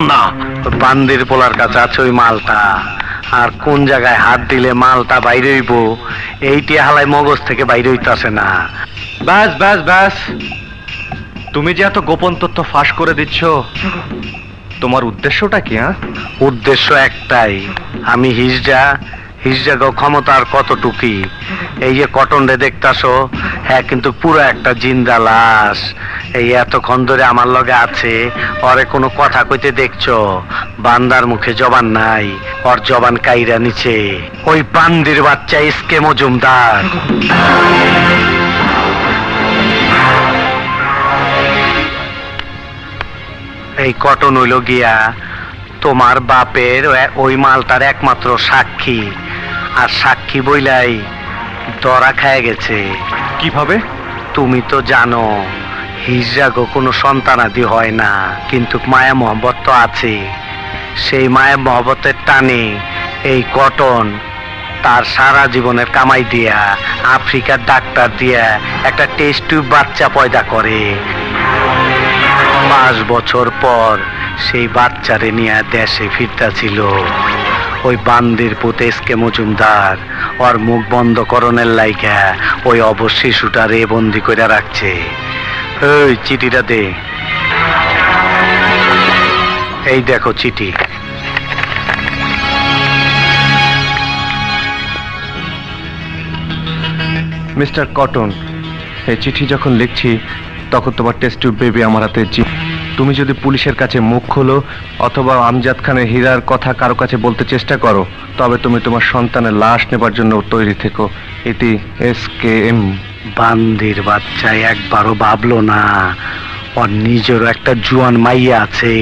না, বান্দির পোলার কাছে আছে ওই মালটা। আর কোন জায়গায় হাত দিলে মালটা বাইরে হইব এইটি হালাই মগজ থেকে বাইরে হইতাছে না। ব্যাস ব্যাস ব্যাস, তুমি যে এত গোপন তথ্য ফাঁস করে দিচ্ছ, তোমার উদ্দেশ্যটা কি? উদ্দেশ্য একটাই, আমি হিজড়া ক্ষমতার কতটুকি। এই যে কটন রে দেখতাছো, হ্যাঁ কিন্তু পুরো একটা জিন্দা লাশ। এই এতক্ষণ ধরে আমার লগে আছে, ওরে কোনো কথা কইতে দেখছো? বান্দার মুখে জবান নাই, ওর জবান কাইরা নিচে ওই বান্দির বাচ্চা এসকে মজুমদার। এই কটন হইল গিয়া তোমার বাপের ওই মালটার একমাত্র সাক্ষী, আর সাক্ষী বইলাই ধরা খায় গেছে। কিভাবে? তুমি তো জানো হিজড়াগো কোনো সন্তানাদি হয় না, কিন্তু মায়া মহব্বত তো আছে। সেই মায়া মহব্বতের টানে এই কটন তার সারা জীবনের কামাই দিয়া আফ্রিকার ডাক্তার দিয়া একটা টেস্ট টিউব বাচ্চা পয়দা করে। 5 বছর পর সেই বাচ্চারে নিয়ে দেশে ফিরতাছিল। ওই বান্দির পুত এসকে মজুমদার ওর মুখ বন্ধ করণের লাইগা ওই অবশ শিশুটারে বন্দি করে রাখছে। ওই চিঠিটা দে। এই দেখো চিঠি। মিস্টার কটন, এই চিঠি যখন লিখছি তখন তোমার টেস্ট টিউব বেবি আমার হাতে। তুমি যদি পুলিশের কাছে মুখ খোলো অথবা আমজাদ খানের হীরার কথা কারো কাছে বলতে চেষ্টা করো, তবে তুমি তোমার সন্তানের লাশ নেবার জন্য তৈরি থেকো। এটি SKM। বান্দির বাচ্চা একবারও ভাবলো না ওর নিজেরও একটা জুয়ান মাইয়া আছে।